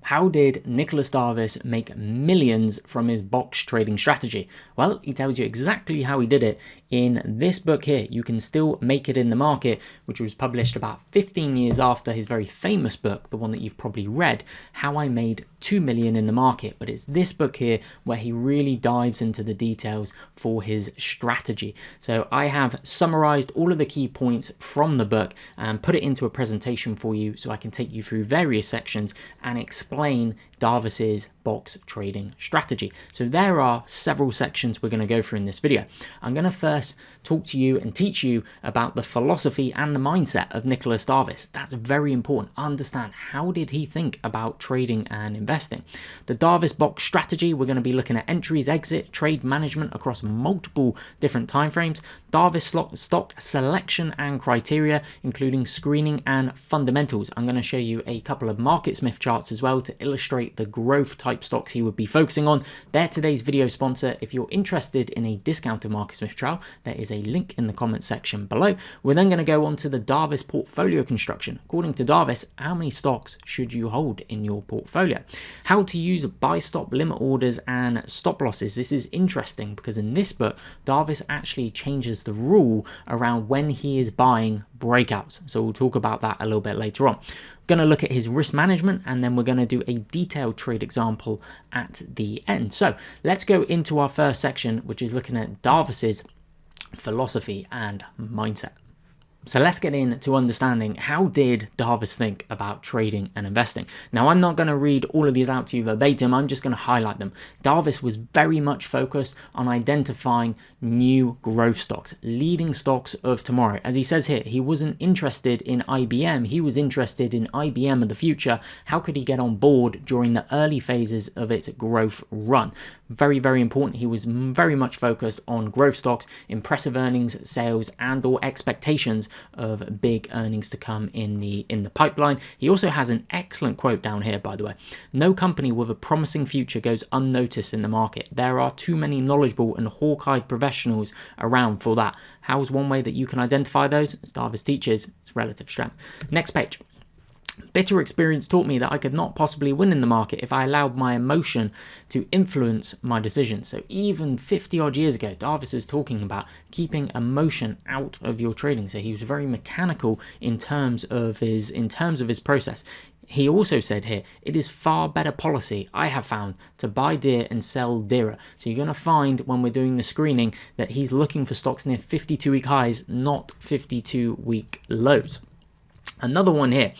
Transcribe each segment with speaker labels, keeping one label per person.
Speaker 1: How did NICOLAS DARVAS make millions from his box trading strategy? Well, he tells you exactly how he did it in this book here. You Can Still Make It in the Market, which was published about 15 years after his very famous book, the one that you've probably read, How I Made 2 Million in the Market. But it's this book here where he really dives into the details for his strategy. So I have summarized all of the key points from the book and put it into a presentation for you so I can take you through various sections and explain Darvas's box trading strategy. So there are several sections we're going to go through in this video. I'm going to first talk to you and teach you about the philosophy and the mindset of NICOLAS DARVAS. That's very important. Understand, how did he think about trading and investing? The Darvas box strategy, we're going to be looking at entries, exit, trade management across multiple different timeframes, Darvas stock selection and criteria, including screening and fundamentals. I'm going to show you a couple of market Smith charts as well to illustrate the growth type stocks he would be focusing on. They're today's video sponsor. If you're interested in a discounted market Smith chart, there is a link in the comment section below. We're then going to go on to the Darvas portfolio construction. According to Darvas, how many stocks should you hold in your portfolio? How to use buy stop limit orders and stop losses. This is interesting because in this book, Darvas actually changes the rule around when he is buying breakouts. So we'll talk about that a little bit later on. Going to look at his risk management, and then we're going to do a detailed trade example at the end. So let's go into our first section, which is looking at Darvas's philosophy and mindset. So let's get into understanding, how did Darvas think about trading and investing? Now, I'm not going to read all of these out to you verbatim. I'm just going to highlight them. Darvas was very much focused on identifying new growth stocks, leading stocks of tomorrow. As he says here, he wasn't interested in IBM. He was interested in IBM of the future. How could he get on board during the early phases of its growth run? Very, very important. He was very much focused on growth stocks, impressive earnings, sales, and or expectations of big earnings to come in the pipeline. He also has an excellent quote down here, by the way. No company with a promising future goes unnoticed in the market. There are too many knowledgeable and hawk-eyed professionals around for that. How's one way that you can identify those? As Darvas teaches, it's relative strength. Next page. Bitter experience taught me that I could not possibly win in the market if I allowed my emotion to influence my decisions. So even 50 odd years ago, Darvas is talking about keeping emotion out of your trading. So he was very mechanical in terms of his process. He also said here, it is far better policy, I have found, to buy dear and sell dearer. So you're going to find when we're doing the screening that he's looking for stocks near 52-week highs, not 52-week lows. Another one here,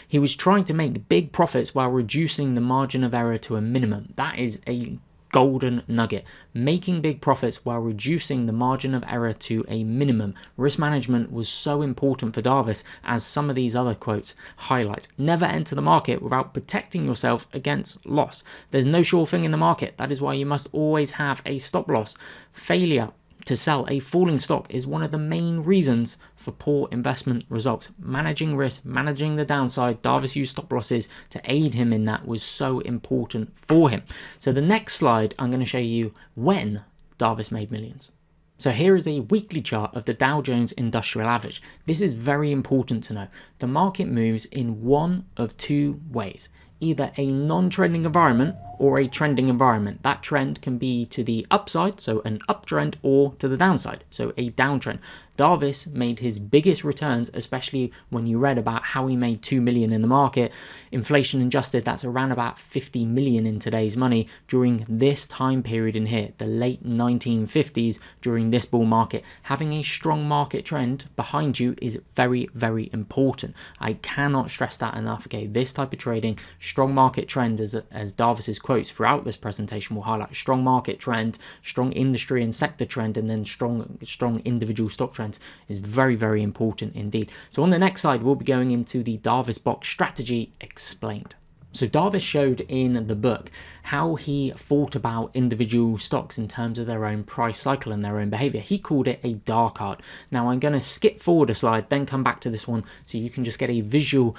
Speaker 1: he was trying to make big profits while reducing the margin of error to a minimum. That is a golden nugget. Making big profits while reducing the margin of error to a minimum. Risk management was so important for Darvas, as some of these other quotes highlight. Never enter the market without protecting yourself against loss. There's no sure thing in the market. That is why you must always have a stop loss. Failure to sell a falling stock is one of the main reasons for poor investment results. Managing risk, managing the downside, Darvas used stop losses to aid him in that, was so important for him. So the next slide, I'm going to show you when Darvas made millions. So here is a weekly chart of the Dow Jones Industrial Average. This is very important to know. The market moves in one of two ways. Either a non-trending environment or a trending environment. That trend can be to the upside, so an uptrend, or to the downside, so a downtrend. Darvas made his biggest returns, especially when you read about how he made 2 million in the market. Inflation adjusted, that's around about 50 million in today's money during this time period in here, the late 1950s, during this bull market. Having a strong market trend behind you is very, very important. I cannot stress that enough. Okay, this type of trading, strong market trend, as Darvas's quotes throughout this presentation will highlight, strong market trend, strong industry and sector trend, and then strong individual stock trends is very, very important indeed. So on the next slide, we'll be going into the Darvas box strategy explained. So Darvas showed in the book how he thought about individual stocks in terms of their own price cycle and their own behavior. He called it a dark art. Now I'm going to skip forward a slide, then come back to this one so you can just get a visual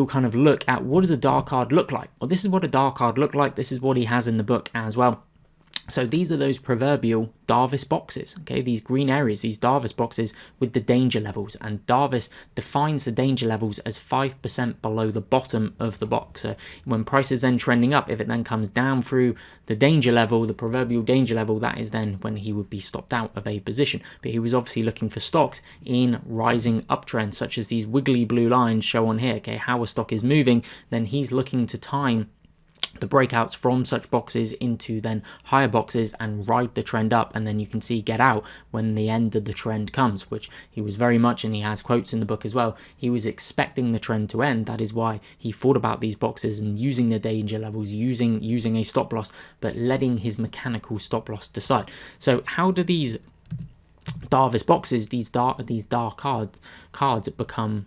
Speaker 1: kind of look at what does a dark card look like. Well, this is what a dark card looked like. This is what he has in the book as well. So these are those proverbial Darvas boxes, okay? These green areas, these Darvas boxes with the danger levels. And Darvas defines the danger levels as 5% below the bottom of the box. So when price is then trending up, if it then comes down through the danger level, the proverbial danger level, that is then when he would be stopped out of a position. But he was obviously looking for stocks in rising uptrends, such as these wiggly blue lines show on here, okay? How a stock is moving, then he's looking to time the breakouts from such boxes into then higher boxes and ride the trend up, and then you can see get out when the end of the trend comes, which he was very much, and he has quotes in the book as well, he was expecting the trend to end. That is why he thought about these boxes and using the danger levels, using a stop loss, but letting his mechanical stop loss decide. So how do these Darvas boxes, these dark cards become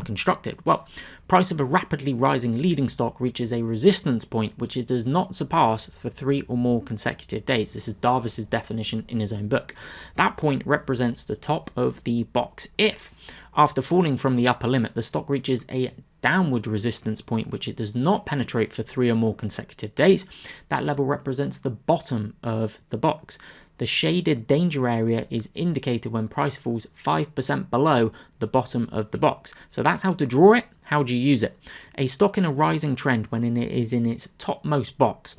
Speaker 1: constructed? Well, price of a rapidly rising leading stock reaches a resistance point which it does not surpass for 3 or more consecutive days. This is Darvas's definition in his own book. That point represents the top of the box. If, after falling from the upper limit, the stock reaches a downward resistance point which it does not penetrate for 3 or more consecutive days, that level represents the bottom of the box. The shaded danger area is indicated when price falls 5% below the bottom of the box. So that's how to draw it. How do you use it? A stock in a rising trend when it is in its topmost box,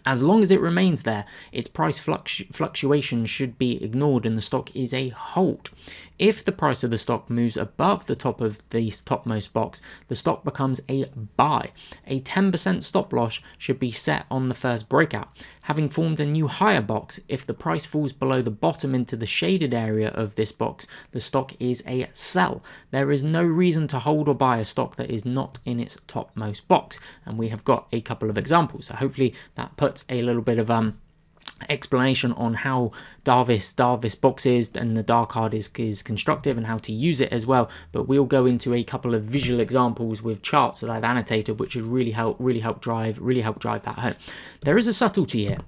Speaker 1: as long as it remains there, its price fluctuation should be ignored and the stock is a hold. If the price of the stock moves above the top of the topmost box, the stock becomes a buy. A 10% stop loss should be set on the first breakout. Having formed a new higher box, if the price falls below the bottom into the shaded area of this box, the stock is a sell. There is no reason to hold or buy a stock that is not in its topmost box. And we have got a couple of examples. So hopefully that puts a little bit of explanation on how Darvas boxes and the dark card is constructive and how to use it as well. But we'll go into a couple of visual examples with charts that I've annotated, which would really help drive that home. There is a subtlety here.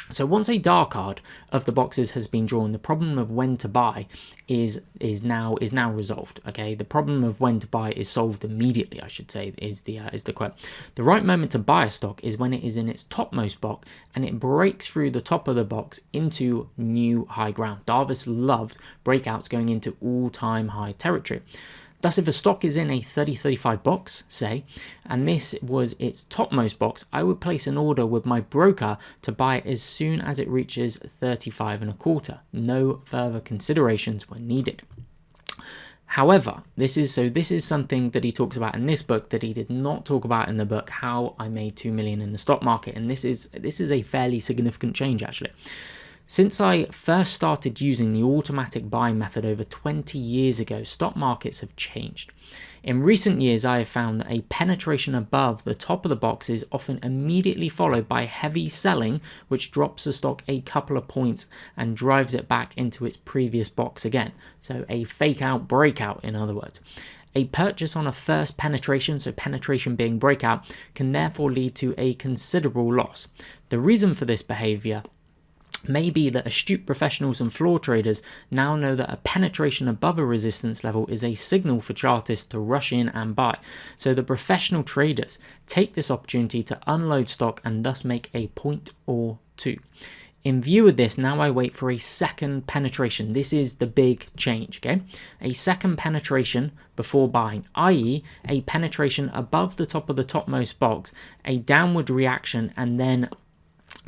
Speaker 1: So once a dark card of the boxes has been drawn, the problem of when to buy is now resolved. Okay, the problem of when to buy is solved immediately, I should say, is the quote. The right moment to buy a stock is when it is in its topmost box and it breaks through the top of the box into new high ground. Darvas loved breakouts going into all-time high territory. Thus, if a stock is in a 30-35 box, say, and this was its topmost box, I would place an order with my broker to buy it as soon as it reaches 35.25. No further considerations were needed. However, this is something that he talks about in this book that he did not talk about in the book, How I Made 2 Million in the Stock Market, and this is a fairly significant change actually. Since I first started using the automatic buying method over 20 years ago, stock markets have changed. In recent years, I have found that a penetration above the top of the box is often immediately followed by heavy selling, which drops the stock a couple of points and drives it back into its previous box again. So a fake out breakout, in other words. A purchase on a first penetration, so penetration being breakout, can therefore lead to a considerable loss. The reason for this behavior may be that astute professionals and floor traders now know that a penetration above a resistance level is a signal for chartists to rush in and buy. So the professional traders take this opportunity to unload stock and thus make a point or two. In view of this, now I wait for a second penetration. This is the big change, okay? A second penetration before buying, i.e. a penetration above the top of the topmost box, a downward reaction, and then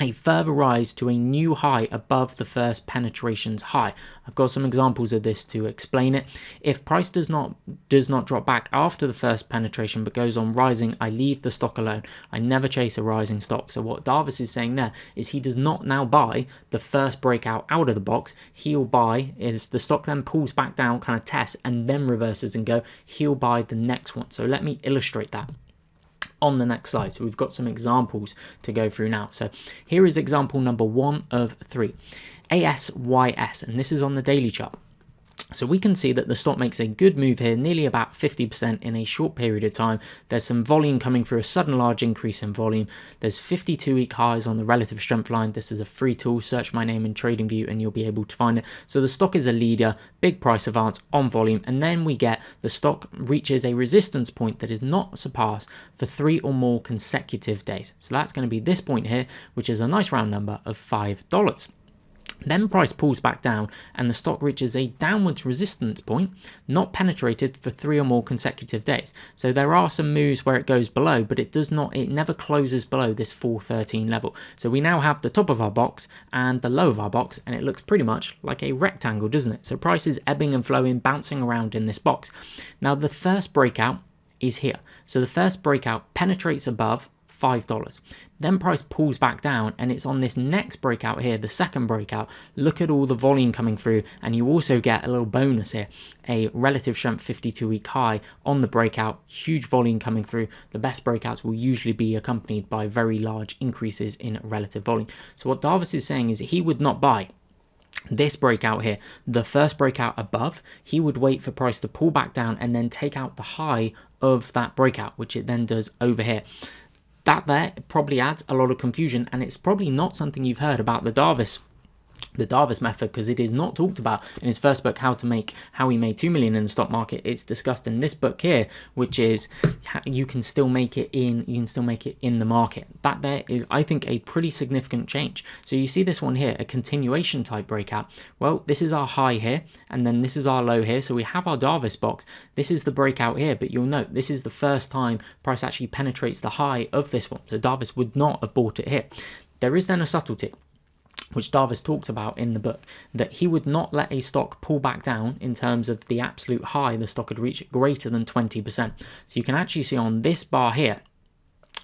Speaker 1: a further rise to a new high above the first penetration's high. I've got some examples of this to explain it. If price does not drop back after the first penetration but goes on rising, I leave the stock alone. I never chase a rising stock. So what Darvas is saying there is he does not now buy the first breakout out of the box. He'll buy, as the stock then pulls back down, kind of tests and then reverses and go, he'll buy the next one. So let me illustrate that on the next slide. So we've got some examples to go through now. So here is example number 1 of 3. ASYS, and this is on the daily chart. So we can see that the stock makes a good move here, nearly about 50% in a short period of time. There's some volume coming through, a sudden large increase in volume. There's 52-week highs on the relative strength line. This is a free tool. Search my name in TradingView and you'll be able to find it. So the stock is a leader, big price advance on volume. And then we get the stock reaches a resistance point that is not surpassed for 3 or more consecutive days. So that's going to be this point here, which is a nice round number of $5. Then price pulls back down and the stock reaches a downwards resistance point not penetrated for 3 or more consecutive days. So there are some moves where it goes below, but it never closes below this 413 level. So we now have the top of our box and the low of our box, and it looks pretty much like a rectangle, doesn't it? So price is ebbing and flowing, bouncing around in this box. Now the first breakout is here. So the first breakout penetrates above $5. Then price pulls back down and it's on this next breakout here, the second breakout. Look at all the volume coming through, and you also get a little bonus here, a relative strength 52-week high on the breakout, huge volume coming through. The best breakouts will usually be accompanied by very large increases in relative volume. So what Darvas is saying is he would not buy this breakout here, the first breakout above. He would wait for price to pull back down and then take out the high of that breakout, which it then does over here. That there probably adds a lot of confusion, and it's probably not something you've heard about the Darvas method, because it is not talked about in his first book, how he made 2 million in the stock market. It's discussed in this book here, which is you can still make it in the market. That there is, I think, a pretty significant change. So you see this one here, a continuation type breakout. Well, this is our high here, and then this is our low here. So we have our Darvas box. This is the breakout here, but you'll note this is the first time price actually penetrates the high of this one. So Darvas would not have bought it here. There is then a subtlety, which Darvas talks about in the book, that he would not let a stock pull back down in terms of the absolute high the stock had reached greater than 20%. So you can actually see on this bar here,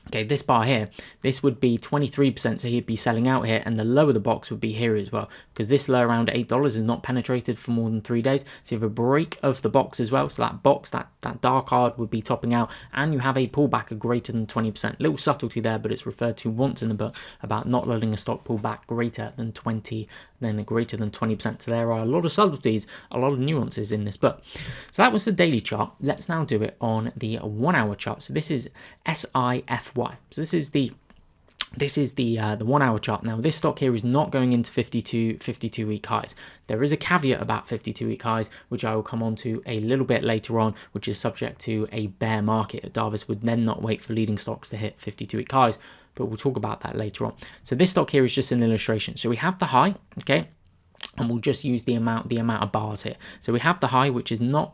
Speaker 1: okay, this bar here, this would be 23%, so he'd be selling out here, and the low of the box would be here as well, because this low around $8 is not penetrated for more than 3 days. So you have a break of the box as well, so that box, that dark card would be topping out, and you have a pullback of greater than 20%. Little subtlety there, but it's referred to once in the book about not letting a stock pull back greater than 20%. So there are a lot of subtleties, a lot of nuances in this book. So that was the daily chart. Let's now do it on the 1 hour chart. So this is SIFY. So this is the 1 hour chart. Now this stock here is not going into 52 week highs. There is a caveat about 52 week highs, which I will come on to a little bit later on, which is subject to a bear market. Darvas would then not wait for leading stocks to hit 52 week highs, but we'll talk about that later on. So this stock here is just an illustration. So we have the high, okay, and we'll just use the amount of bars here. So we have the high, which is not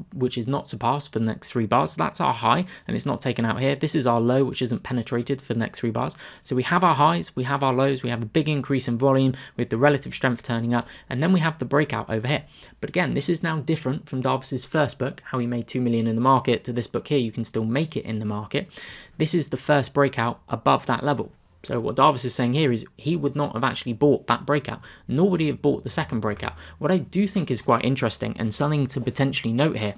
Speaker 1: surpassed for the next 3 bars. So that's our high, and it's not taken out here. This is our low, which isn't penetrated for the next 3 bars. So we have our highs, we have our lows, we have a big increase in volume with the relative strength turning up, and then we have the breakout over here. But again, this is now different from Darvas's first book, how he made 2 million in the market, to this book here. You can still make it in the market. This is the first breakout above that level. So what Darvas is saying here is he would not have actually bought that breakout, nor would he have bought the second breakout. What I do think is quite interesting and something to potentially note here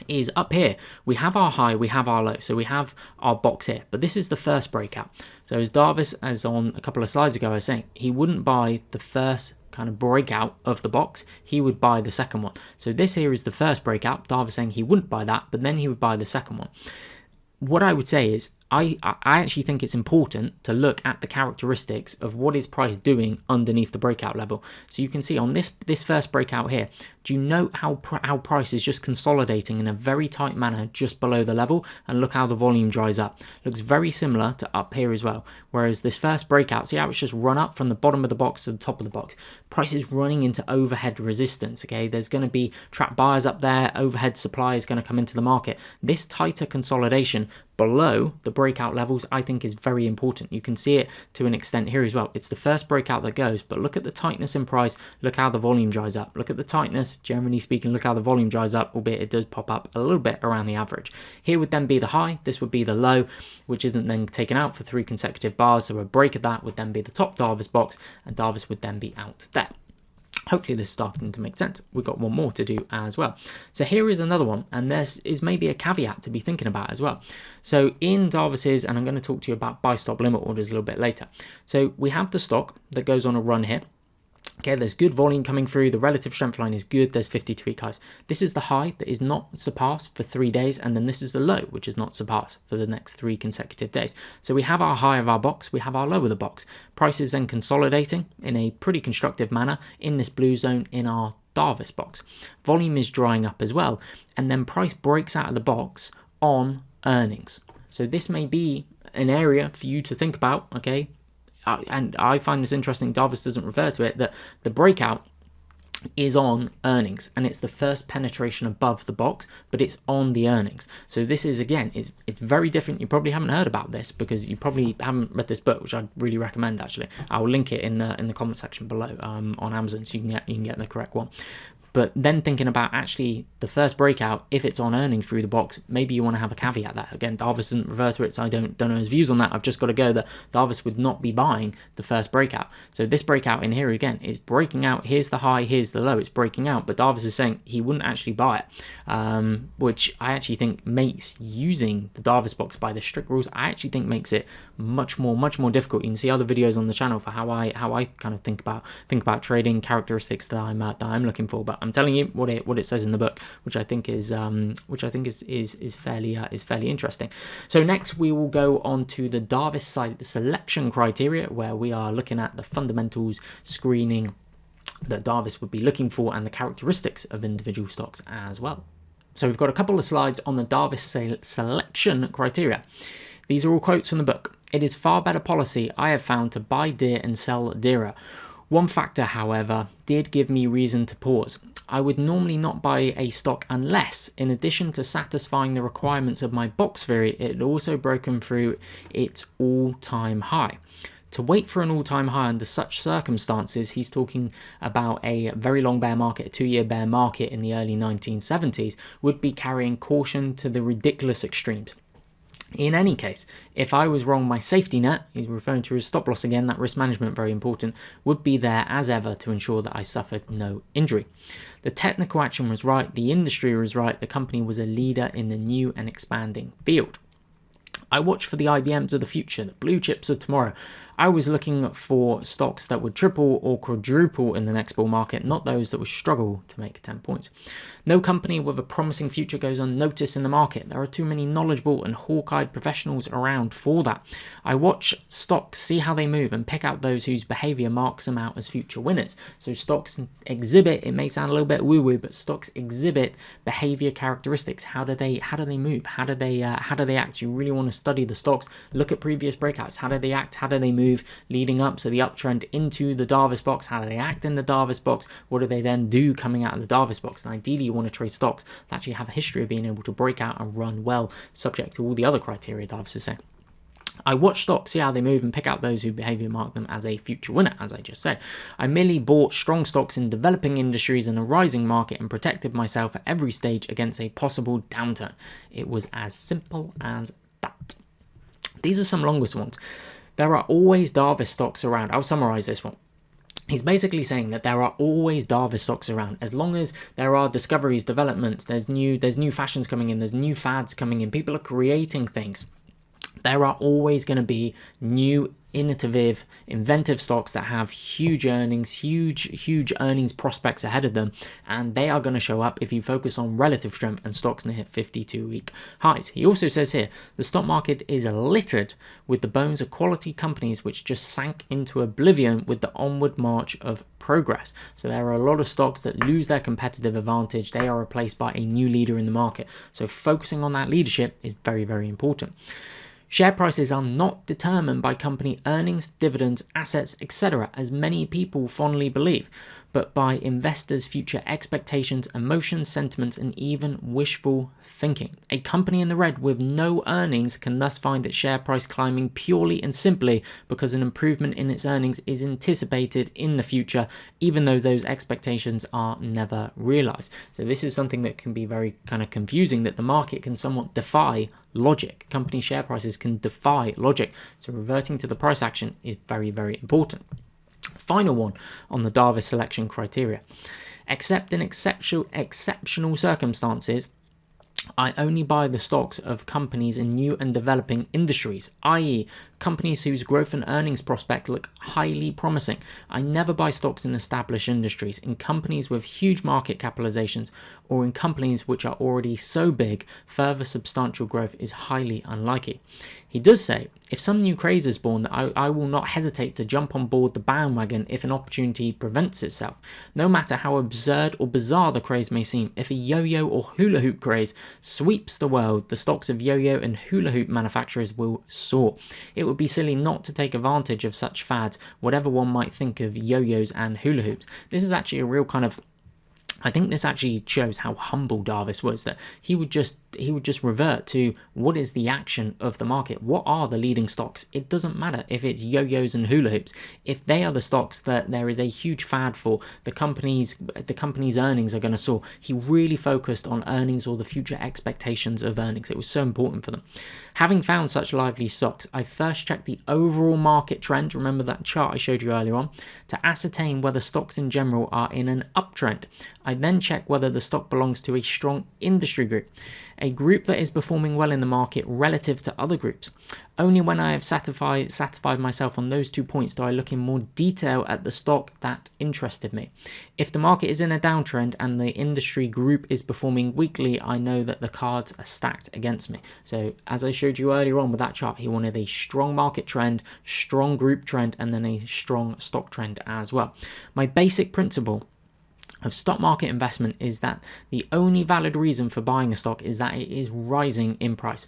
Speaker 1: is up here, we have our high, we have our low, so we have our box here, but this is the first breakout. So as Darvas, as on a couple of slides ago, I was saying, he wouldn't buy the first kind of breakout of the box, he would buy the second one. So this here is the first breakout. Darvas saying he wouldn't buy that, but then he would buy the second one. What I would say is, I actually think it's important to look at the characteristics of what is price doing underneath the breakout level. So you can see on this first breakout here, do you note how price is just consolidating in a very tight manner just below the level? And look how the volume dries up. Looks very similar to up here as well. Whereas this first breakout, see how it's just run up from the bottom of the box to the top of the box. Price is running into overhead resistance, okay? There's going to be trap buyers up there, overhead supply is going to come into the market. This tighter consolidation below the breakout levels, I think, is very important. You can see it to an extent here as well. It's the first breakout that goes, but look at the tightness in price. Look how the volume dries up. Look at the tightness, generally speaking. Look how the volume dries up, albeit it does pop up a little bit around the average. Here would then be the high. This would be the low, which isn't then taken out for 3 consecutive bars. So a break of that would then be the top Darvas box, and Darvas would then be out there. Hopefully this is starting to make sense. We've got one more to do as well. So here is another one, and this is maybe a caveat to be thinking about as well. So in Darvas's, and I'm going to talk to you about buy stop limit orders a little bit later. So we have the stock that goes on a run here. Okay, there's good volume coming through. The relative strength line is good. There's 52-week highs. This is the high that is not surpassed for 3 days. And then this is the low, which is not surpassed for the next 3 consecutive days. So we have our high of our box. We have our low of the box. Price is then consolidating in a pretty constructive manner in this blue zone in our Darvas box. Volume is drying up as well. And then price breaks out of the box on earnings. So this may be an area for you to think about, okay? And I find this interesting, Darvas doesn't refer to it, that the breakout is on earnings, and it's the first penetration above the box, but it's on the earnings. So this is, again, it's very different. You probably haven't heard about this because you probably haven't read this book, which I'd really recommend, actually. I'll link it in the comment section below on Amazon, so you can get the correct one. But then thinking about actually the first breakout, if it's on earnings through the box, maybe you want to have a caveat that. Again, Darvas doesn't refer to it, so I don't know his views on that. I've just got to go that Darvas would not be buying the first breakout. So this breakout in here, again, is breaking out. Here's the high, here's the low. It's breaking out, but Darvas is saying he wouldn't actually buy it, which I actually think makes using the Darvas box by the strict rules, I actually think makes it much more difficult. You can see other videos on the channel for how I kind of think about trading characteristics that I'm looking for. But I'm telling you what it says in the book, which I think is fairly interesting. So next we will go on to the Darvas selection criteria, where we are looking at the fundamentals screening that Darvas would be looking for and the characteristics of individual stocks as well. So we've got a couple of slides on the Darvas selection criteria. These are all quotes from the book. It is far better policy, I have found, to buy dear and sell dearer. One factor, however, did give me reason to pause. I would normally not buy a stock unless, in addition to satisfying the requirements of my box theory, it had also broken through its all-time high. To wait for an all-time high under such circumstances, he's talking about a very long bear market, a 2-year bear market in the early 1970s, would be carrying caution to the ridiculous extremes. In any case, if I was wrong, my safety net, he's referring to his stop loss again, that risk management, very important, would be there as ever to ensure that I suffered no injury. The technical action was right, the industry was right, the company was a leader in the new and expanding field. I watch for the IBMs of the future, the blue chips of tomorrow. I was looking for stocks that would triple or quadruple in the next bull market, not those that would struggle to make 10 points. No company with a promising future goes unnoticed in the market. There are too many knowledgeable and hawk-eyed professionals around for that. I watch stocks, see how they move, and pick out those whose behavior marks them out as future winners. So stocks exhibit, it may sound a little bit woo-woo, but stocks exhibit behavior characteristics. How do they move? How do they act? You really want to study the stocks, look at previous breakouts. How do they act? How do they move leading up to the uptrend into the Darvas box? How do they act in the Darvas box? What do they then do coming out of the Darvas box? And ideally you want to trade stocks that actually have a history of being able to break out and run well, subject to all the other criteria Darvas is saying. I watch stocks, see how they move, and pick out those whose behavior mark them as a future winner, as I just said. I merely bought strong stocks in developing industries and a rising market and protected myself at every stage against a possible downturn. It was as simple as that. These are some longest ones. There are always Darvas stocks around. I'll summarize this one. He's basically saying that there are always Darvas stocks around. As long as there are discoveries, developments, there's new fashions coming in, there's new fads coming in, people are creating things. There are always going to be new, inventive stocks that have huge earnings, huge earnings prospects ahead of them, and they are going to show up if you focus on relative strength and stocks near 52-week highs. He also says here, the stock market is littered with the bones of quality companies which just sank into oblivion with the onward march of progress. So there are a lot of stocks that lose their competitive advantage. They are replaced by a new leader in the market. So focusing on that leadership is very, very important. Share prices are not determined by company earnings, dividends, assets, etc., as many people fondly believe, but by investors' future expectations, emotions, sentiments, and even wishful thinking. A company in the red with no earnings can thus find its share price climbing purely and simply because an improvement in its earnings is anticipated in the future, even though those expectations are never realized. So this is something that can be very kind of confusing, that the market can somewhat defy logic. Company share prices can defy logic. So reverting to the price action is very, very important. Final one on the Darvas selection criteria. Except in exceptional circumstances, I only buy the stocks of companies in new and developing industries, i.e. companies whose growth and earnings prospect look highly promising. I never buy stocks in established industries, in companies with huge market capitalizations, or in companies which are already so big, further substantial growth is highly unlikely. He does say, if some new craze is born, that I will not hesitate to jump on board the bandwagon if an opportunity presents itself. No matter how absurd or bizarre the craze may seem, if a yo-yo or hula hoop craze sweeps the world, the stocks of yo-yo and hula hoop manufacturers will soar. It would be silly not to take advantage of such fads, whatever one might think of yo-yos and hula hoops. This is actually a real kind of, I think this actually shows how humble Darvas was, that he would just revert to what is the action of the market. What are the leading stocks? It doesn't matter if it's yo-yos and hula hoops. If they are the stocks that there is a huge fad for, the company's earnings are going to soar. He really focused on earnings or the future expectations of earnings. It was so important for them. Having found such lively stocks, I first checked the overall market trend, remember that chart I showed you earlier on, to ascertain whether stocks in general are in an uptrend. I then check whether the stock belongs to a strong industry group, a group that is performing well in the market relative to other groups. Only when I have satisfied myself on those 2 points do I look in more detail at the stock that interested me. If the market is in a downtrend and the industry group is performing weakly, I know that the cards are stacked against me. So as I showed you earlier on with that chart, he wanted a strong market trend, strong group trend, and then a strong stock trend as well. My basic principle of stock market investment is that the only valid reason for buying a stock is that it is rising in price.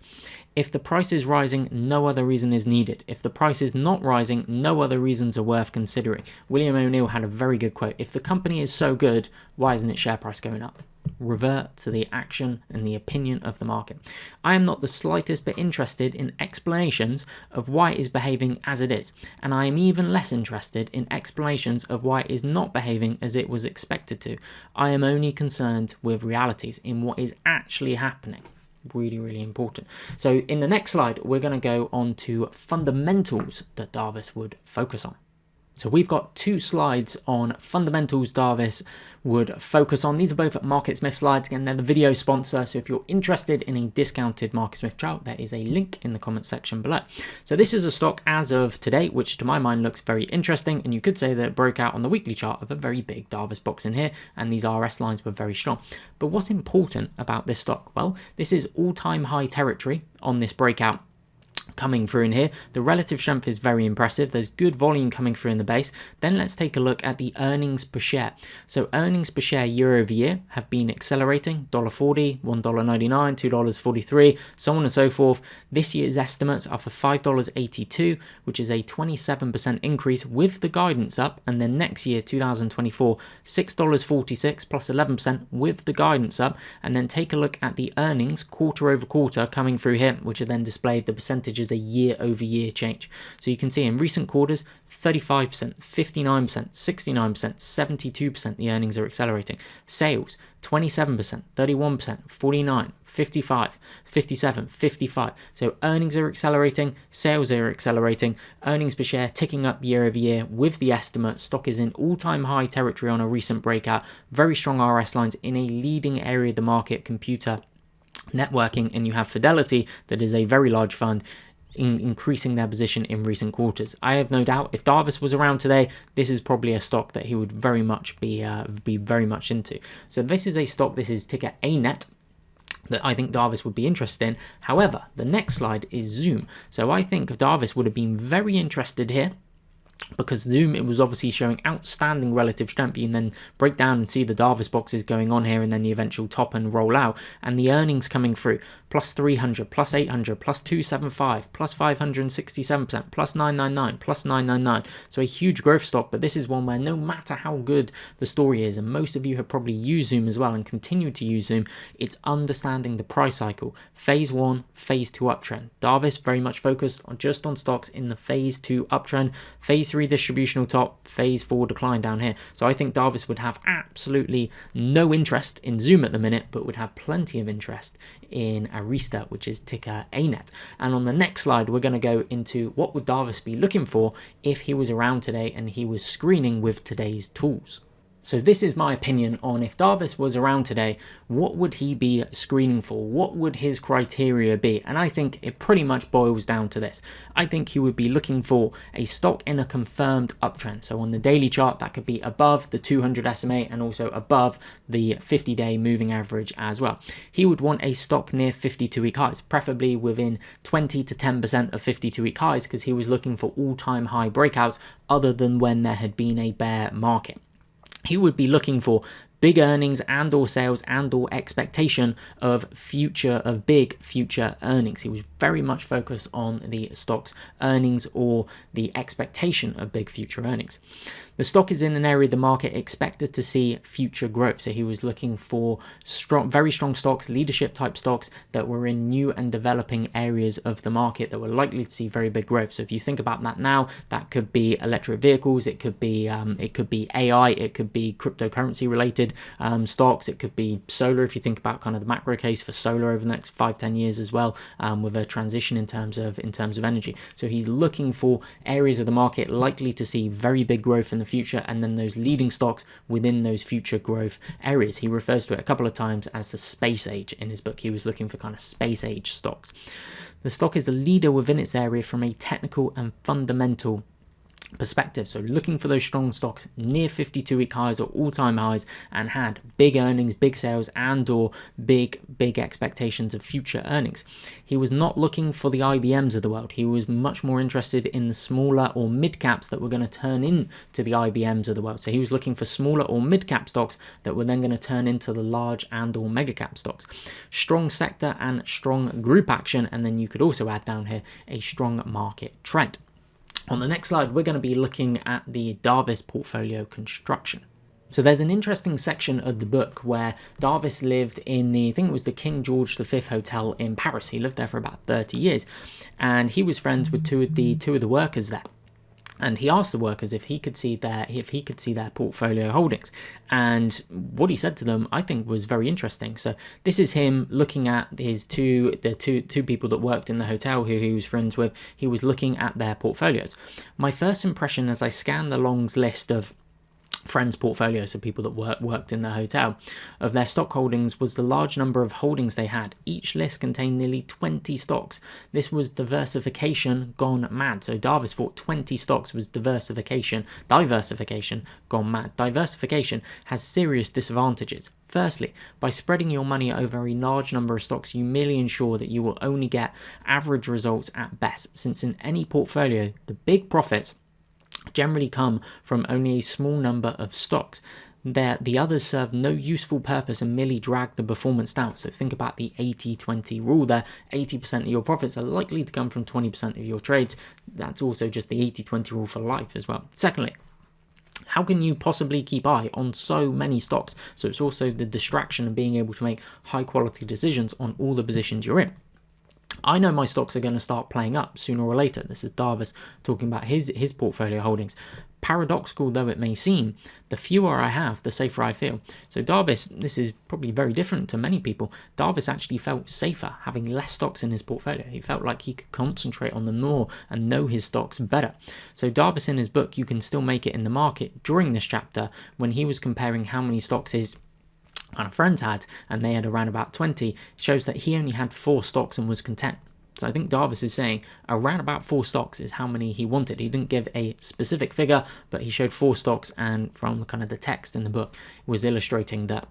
Speaker 1: If the price is rising, no other reason is needed. If the price is not rising, no other reasons are worth considering. William O'Neill had a very good quote. If the company is so good, why isn't its share price going up? Revert to the action and the opinion of the market. I am not the slightest bit interested in explanations of why it is behaving as it is, and I am even less interested in explanations of why it is not behaving as it was expected to. I am only concerned with realities, in what is actually happening. Really, really important. So in the next slide, we're going to go on to fundamentals that Darvas would focus on. So we've got 2 slides on fundamentals Darvas would focus on. These are both MarketSmith slides. Again, they're the video sponsor. So if you're interested in a discounted MarketSmith chart, there is a link in the comments section below. So this is a stock as of today, which to my mind looks very interesting. And you could say that it broke out on the weekly chart of a very big Darvas box in here. And these RS lines were very strong. But what's important about this stock? Well, this is all-time high territory on this breakout coming through in here. The relative strength is very impressive. There's good volume coming through in the base. Then let's take a look at the earnings per share. So earnings per share year over year have been accelerating. $1.40, $1.99, $2.43, so on and so forth. This year's estimates are for $5.82, which is a 27% increase with the guidance up. And then next year, 2024, $6.46 plus 11% with the guidance up. And then take a look at the earnings quarter over quarter coming through here, which are then displayed the percentage is a year over year change. So you can see in recent quarters, 35%, 59%, 69%, 72% the earnings are accelerating. Sales, 27%, 31%, 49%, 55%, 57%, 55%. So earnings are accelerating, sales are accelerating, earnings per share ticking up year over year with the estimate. Stock is in all-time high territory on a recent breakout. Very strong RS lines in a leading area of the market, computer networking, and you have Fidelity, that is a very large fund, increasing their position in recent quarters. I have no doubt if Darvas was around today, this is probably a stock that he would very much be very much into. So this is a stock, this is ticker ANET, that I think Darvas would be interested in. However, the next slide is Zoom. So I think Darvas would have been very interested here, because Zoom, it was obviously showing outstanding relative strength. You can then break down and see the Darvas boxes going on here, and then the eventual top and roll out, and the earnings coming through, plus 300, plus 800, plus 275, plus 567%, plus 999, plus 999. So a huge growth stock, but this is one where no matter how good the story is, and most of you have probably used Zoom as well and continue to use Zoom, it's understanding the price cycle. Phase 1, phase 2 uptrend. Darvas very much focused on just on stocks in the phase 2 uptrend, phase 3 distributional top, phase 4 decline down here. So I think Darvas would have absolutely no interest in Zoom at the minute, but would have plenty of interest in Arista, which is ticker ANET. And on the next slide, we're going to go into what would Darvas be looking for if he was around today and he was screening with today's tools. So this is my opinion on if Darvas was around today, what would he be screening for? What would his criteria be? And I think it pretty much boils down to this. I think he would be looking for a stock in a confirmed uptrend. So on the daily chart, that could be above the 200 SMA and also above the 50-day moving average as well. He would want a stock near 52-week highs, preferably within 20 to 10% of 52-week highs, because he was looking for all-time high breakouts other than when there had been a bear market. He would be looking for big earnings and or sales and or expectation of big future earnings. He was very much focused on the stock's earnings or the expectation of big future earnings. The stock is in an area of the market expected to see future growth. So he was looking for very strong stocks, leadership type stocks that were in new and developing areas of the market that were likely to see very big growth. So if you think about that now, that could be electric vehicles, it could be AI, it could be cryptocurrency related stocks, it could be solar if you think about kind of the macro case for solar over the next 5-10 years as well, with a transition in terms of energy. So he's looking for areas of the market likely to see very big growth in the future, and then those leading stocks within those future growth areas. He refers to it a couple of times as the space age in his book. He was looking for kind of space age stocks. The stock is a leader within its area from a technical and fundamental perspective. So looking for those strong stocks near 52-week highs or all-time highs, and had big earnings, big sales, and or big expectations of future earnings. He was not looking for the IBMs of the world. He was much more interested in the smaller or mid caps that were going to turn into the IBMs of the world. So he was looking for smaller or mid cap stocks that were then going to turn into the large and or mega cap stocks. Strong sector and strong group action, and then you could also add down here a strong market trend. On the next slide, we're going to be looking at the Darvas portfolio construction. So there's an interesting section of the book where Darvas lived in I think it was the King George V Hotel in Paris. He lived there for about 30 years, and he was friends with two of the workers there. And he asked the workers if he could see their portfolio holdings. And what he said to them, I think, was very interesting. So this is him looking at the two people that worked in the hotel who he was friends with. He was looking at their portfolios. My first impression as I scanned the Long's list of friends' portfolios, so people that worked in the hotel, of their stock holdings was the large number of holdings they had. Each list contained nearly 20 stocks. This was diversification gone mad. So Darvas thought 20 stocks was diversification gone mad. Diversification has serious disadvantages. Firstly, by spreading your money over a large number of stocks, you merely ensure that you will only get average results at best, since in any portfolio, the big profits generally come from only a small number of stocks. The others serve no useful purpose and merely drag the performance down. So think about the 80-20 rule there. 80% of your profits are likely to come from 20% of your trades. That's also just the 80-20 rule for life as well. Secondly, how can you possibly keep eye on so many stocks? So it's also the distraction of being able to make high quality decisions on all the positions you're in. I know my stocks are going to start playing up sooner or later. This is Darvas talking about his portfolio holdings. Paradoxical though it may seem, the fewer I have, the safer I feel. So Darvas, this is probably very different to many people. Darvas actually felt safer having less stocks in his portfolio. He felt like he could concentrate on them more and know his stocks better. So Darvas in his book, You Can Still Make It in the Market, during this chapter, when he was comparing how many stocks his kind of friends had, and they had around about 20, shows that he only had 4 stocks and was content. So I think Darvas is saying around about 4 stocks is how many he wanted. He didn't give a specific figure, but he showed 4 stocks, and from kind of the text in the book was illustrating that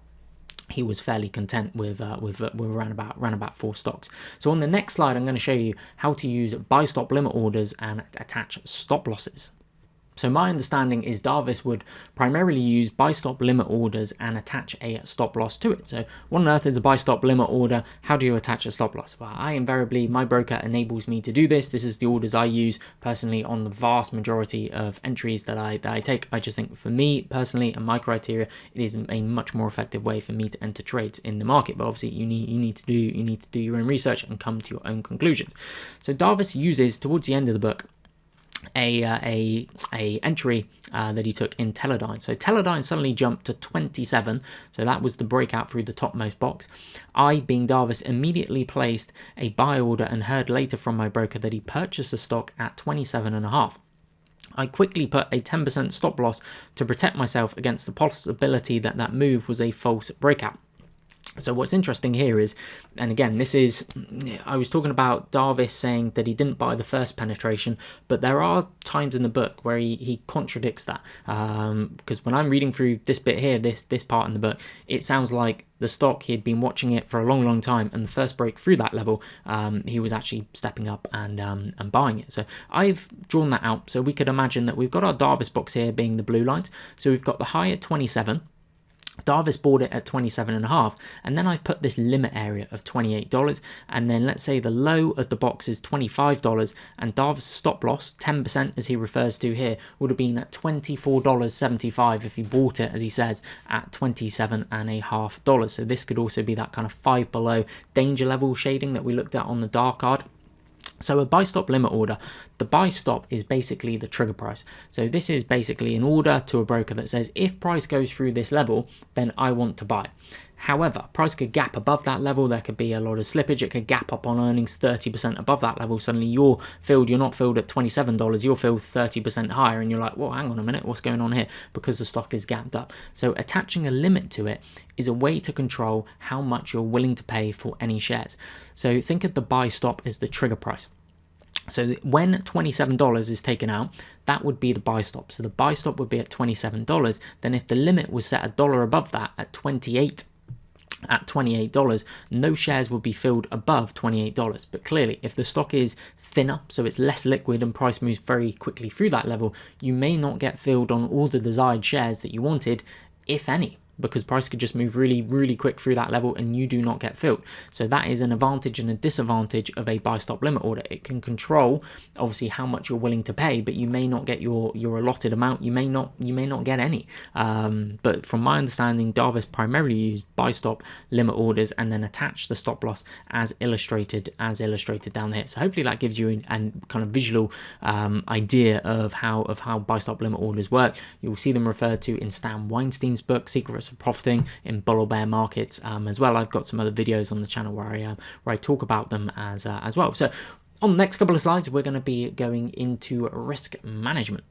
Speaker 1: he was fairly content with around about 4 stocks. So on the next slide, I'm going to show you how to use buy stop limit orders and attach stop losses. So my understanding is Darvas would primarily use buy stop limit orders and attach a stop loss to it. So what on earth is a buy stop limit order? How do you attach a stop loss? Well, my broker enables me to do this. This is the orders I use personally on the vast majority of entries that I take. I just think for me personally and my criteria, it is a much more effective way for me to enter trades in the market. But obviously you need to do your own research and come to your own conclusions. So Darvas uses, towards the end of the book, a entry that he took in Teledyne. So Teledyne suddenly jumped to 27, so that was the breakout through the topmost box. I, being Darvas, immediately placed a buy order and heard later from my broker that he purchased the stock at 27.5. I quickly put a 10% stop loss to protect myself against the possibility that that move was a false breakout. So what's interesting here is, and again, this is, I was talking about Darvas saying that he didn't buy the first penetration, but there are times in the book where he contradicts that. Because when I'm reading through this bit here, this part in the book, it sounds like the stock, he had been watching it for a long time, and the first break through that level, he was actually stepping up and buying it. So I've drawn that out. So we could imagine that we've got our Darvas box here being the blue lines. So we've got the high at 27. Darvas bought it at 27.5, and then I put this limit area of $28, and then let's say the low of the box is $25, and Darvas' stop loss, 10% as he refers to here, would have been at $24.75 if he bought it, as he says, at $27.5. So this could also be that kind of 5 below danger level shading that we looked at on the dark card. So a buy stop limit order, the buy stop is basically the trigger price. So this is basically an order to a broker that says if price goes through this level, then I want to buy. However, price could gap above that level. There could be a lot of slippage. It could gap up on earnings 30% above that level. Suddenly you're not filled at $27, you're filled 30% higher, and you're like, well, hang on a minute, what's going on here? Because the stock is gapped up. So attaching a limit to it is a way to control how much you're willing to pay for any shares. So think of the buy stop as the trigger price. So when $27 is taken out, that would be the buy stop. So the buy stop would be at $27. Then if the limit was set $1 above that at $28, no shares will be filled above $28. But clearly, if the stock is thinner, so it's less liquid and price moves very quickly through that level, you may not get filled on all the desired shares that you wanted, if any, because price could just move really quick through that level and you do not get filled. So that is an advantage and a disadvantage of a buy stop limit order. It can control obviously how much you're willing to pay, but you may not get your allotted amount. You may not get any. But from my understanding, Darvas primarily used buy stop limit orders and then attach the stop loss as illustrated down here. So hopefully that gives you a kind of visual idea of how buy stop limit orders work. You will see them referred to in Stan Weinstein's book, Secrets of Profiting in Bull or Bear Markets, as well. I've got some other videos on the channel where I talk about them as well. So on the next couple of slides, we're going to be going into risk management.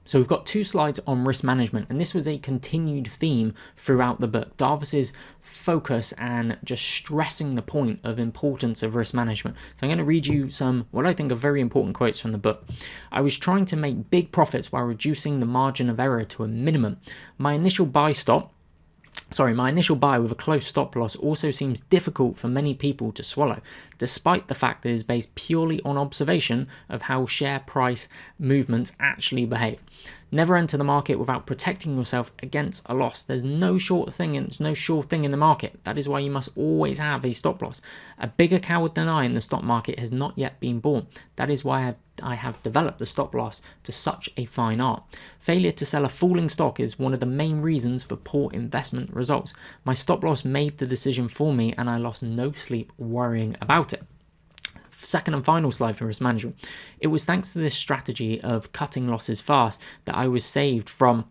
Speaker 1: So we've got 2 slides on risk management, and this was a continued theme throughout the book. Darvas's focus and just stressing the point of importance of risk management. So I'm going to read you some what I think are very important quotes from the book. I was trying to make big profits while reducing the margin of error to a minimum. My initial buy with a close stop loss also seems difficult for many people to swallow, despite the fact that it is based purely on observation of how share price movements actually behave. Never enter the market without protecting yourself against a loss. There's no sure thing in the market. That is why you must always have a stop loss. A bigger coward than I in the stock market has not yet been born. That is why I have developed the stop loss to such a fine art. Failure to sell a falling stock is one of the main reasons for poor investment results. My stop loss made the decision for me, and I lost no sleep worrying about it. Second and final slide for risk management. It was thanks to this strategy of cutting losses fast that I was saved from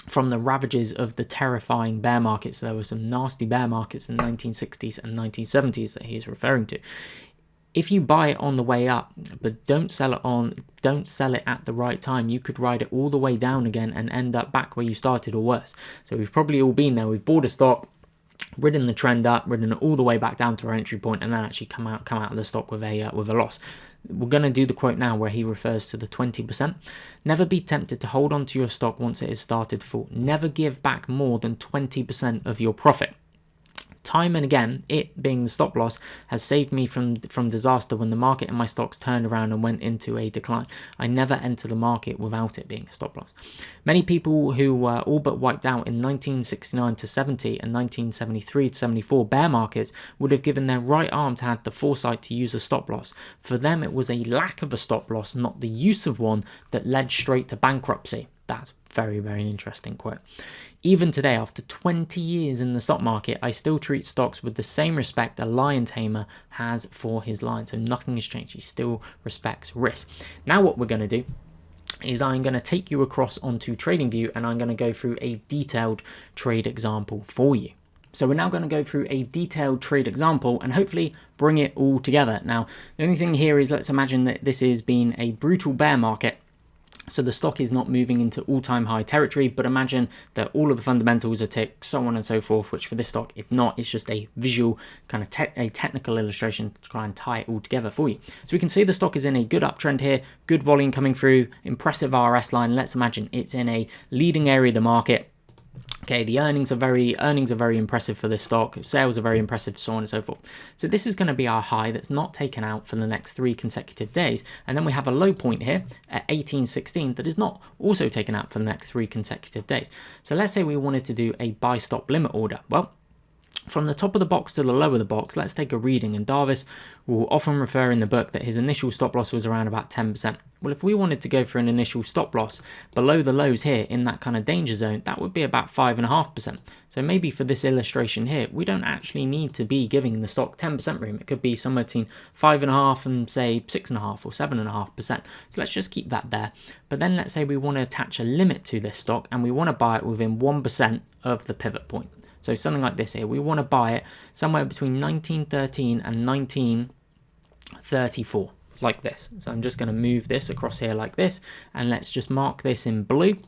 Speaker 1: the ravages of the terrifying bear markets. There were some nasty bear markets in the 1960s and 1970s that he is referring to. If you buy it on the way up, but don't sell it at the right time, you could ride it all the way down again and end up back where you started or worse. So we've probably all been there. We've bought a stock, ridden the trend up, ridden it all the way back down to our entry point, and then actually come out of the stock with a loss. We're going to do the quote now where he refers to the 20%. Never be tempted to hold on to your stock once it has started to fall. Never give back more than 20% of your profit. Time and again, it being the stop loss has saved me from disaster when the market and my stocks turned around and went into a decline. I never enter the market without it being a stop loss. Many people who were all but wiped out in 1969 to 70 and 1973 to 74 bear markets would have given their right arm to have the foresight to use a stop loss. For them, it was a lack of a stop loss, not the use of one, that led straight to bankruptcy. That's very, very interesting quote. Even today, after 20 years in the stock market, I still treat stocks with the same respect a lion tamer has for his lion. So nothing has changed. He still respects risk. Now what we're going to do is I'm going to take you across onto TradingView, and I'm going to go through a detailed trade example for you. So we're now going to go through a detailed trade example and hopefully bring it all together. Now, the only thing here is, let's imagine that this has been a brutal bear market. So the stock is not moving into all-time high territory, but imagine that all of the fundamentals are ticked, so on and so forth, which for this stock is not. It's just a visual kind of a technical illustration to try and tie it all together for you. So we can see the stock is in a good uptrend here, good volume coming through, impressive RS line. Let's imagine it's in a leading area of the market. Okay, the earnings are very impressive for this stock. Sales are very impressive, so on and so forth. So this is going to be our high that's not taken out for the next 3 consecutive days. And then we have a low point here at 18.16 that is not also taken out for the next 3 consecutive days. So let's say we wanted to do a buy stop limit order. Well, from the top of the box to the low of the box, let's take a reading. And Darvas will often refer in the book that his initial stop loss was around about 10%. Well, if we wanted to go for an initial stop loss below the lows here in that kind of danger zone, that would be about 5.5%. So maybe for this illustration here, we don't actually need to be giving the stock 10% room. It could be somewhere between 5.5 and say 6.5 or 7.5%. So let's just keep that there. But then let's say we want to attach a limit to this stock and we want to buy it within 1% of the pivot point. So something like this here, we want to buy it somewhere between 1913 and 1934, like this. So I'm just going to move this across here like this, and let's just mark this in blue.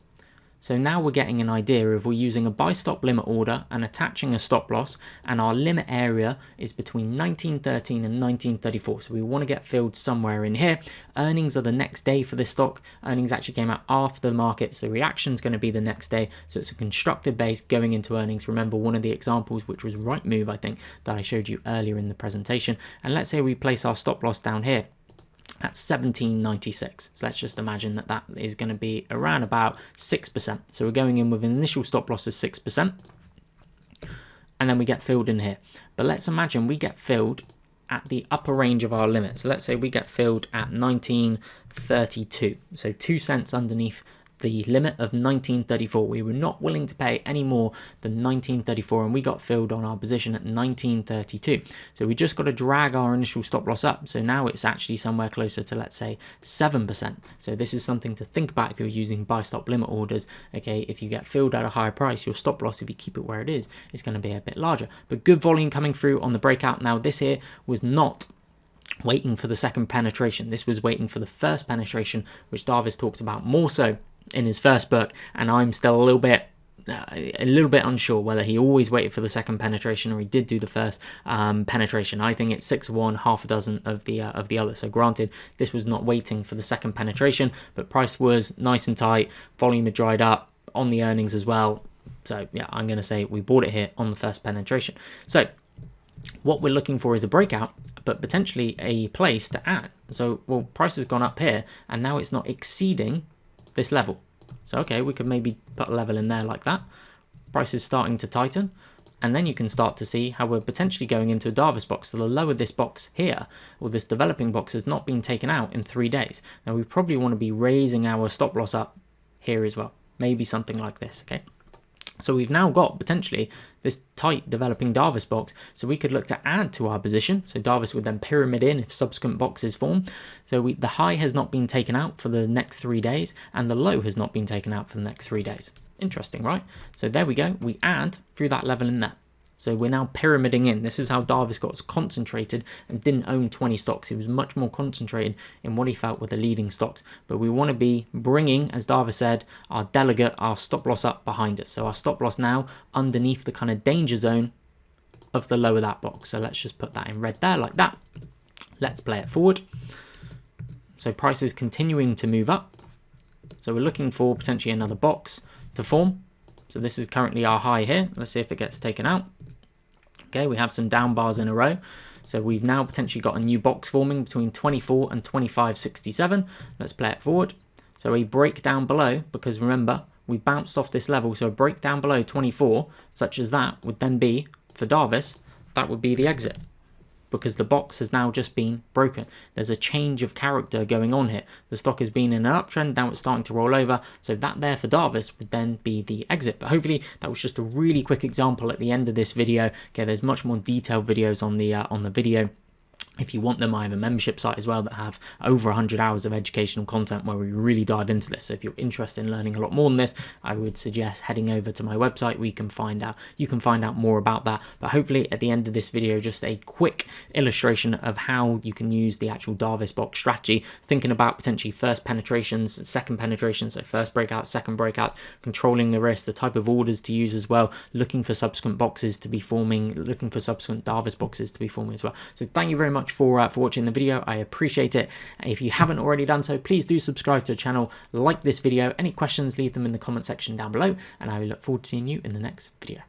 Speaker 1: So now we're getting an idea of we're using a buy stop limit order and attaching a stop loss, and our limit area is between 1913 and 1934. So we want to get filled somewhere in here. Earnings are the next day for this stock. Earnings actually came out after the market, so reaction is going to be the next day. So it's a constructive base going into earnings. Remember one of the examples, which was right move, I think, that I showed you earlier in the presentation. And let's say we place our stop loss down here. That's 17.96. So let's just imagine that that is going to be around about 6%. So we're going in with an initial stop loss of 6%. And then we get filled in here. But let's imagine we get filled at the upper range of our limit. So let's say we get filled at 1932. So 2 cents underneath the limit of 1934. We were not willing to pay any more than 1934, and we got filled on our position at 1932. So we just got to drag our initial stop loss up. So now it's actually somewhere closer to, let's say, 7%. So this is something to think about if you're using buy stop limit orders. Okay, if you get filled at a higher price, your stop loss, if you keep it where it is going to be a bit larger. But good volume coming through on the breakout. Now this here was not waiting for the second penetration. This was waiting for the first penetration, which Darvas talks about more so in his first book, and I'm still a little bit unsure whether he always waited for the second penetration or he did do the first penetration. I think it's 6 of one, half a dozen of the other. So granted, this was not waiting for the second penetration, but price was nice and tight, volume had dried up on the earnings as well. So yeah, I'm going to say we bought it here on the first penetration. So what we're looking for is a breakout, but potentially a place to add. So, well, price has gone up here and now it's not exceeding this level. So okay, we could maybe put a level in there like that. Price is starting to tighten, and then you can start to see how we're potentially going into a Darvas box. So the lower this box here, or this developing box, has not been taken out in 3 days. Now we probably want to be raising our stop loss up here as well. Maybe something like this, okay? So we've now got potentially this tight developing Darvas box, so we could look to add to our position. So Darvas would then pyramid in if subsequent boxes form. So the high has not been taken out for the next 3 days, and the low has not been taken out for the next 3 days. Interesting, right? So there we go. We add through that level in there. So we're now pyramiding in. This is how Darvas got concentrated and didn't own 20 stocks. He was much more concentrated in what he felt were the leading stocks. But we want to be bringing, as Darvas said, our delegate, our stop loss up behind us. So our stop loss now underneath the kind of danger zone of the low of that box. So let's just put that in red there like that. Let's play it forward. So price is continuing to move up. So we're looking for potentially another box to form. So this is currently our high here. Let's see if it gets taken out. Okay, we have some down bars in a row. So we've now potentially got a new box forming between 24 and 25.67. Let's play it forward. So a break down below, because remember, we bounced off this level. So a break down below 24, such as that, would then be, for Darvas, that would be the exit, because the box has now just been broken. There's a change of character going on here. The stock has been in an uptrend, now it's starting to roll over. So that there for Darvas would then be the exit. But hopefully that was just a really quick example at the end of this video. Okay, there's much more detailed videos on the video If you want them, I have a membership site as well that have over 100 hours of educational content where we really dive into this. So if you're interested in learning a lot more than this, I would suggest heading over to my website where you can find out more about that. But hopefully at the end of this video, just a quick illustration of how you can use the actual Darvas box strategy, thinking about potentially first penetrations, second penetrations, so first breakout, second breakouts, controlling the risk, the type of orders to use as well, looking for subsequent boxes to be forming, looking for subsequent Darvas boxes to be forming as well. So thank you very much for watching the video. I appreciate it. If you haven't already done so, please do subscribe to the channel, like this video. Any questions, leave them in the comment section down below, and I look forward to seeing you in the next video.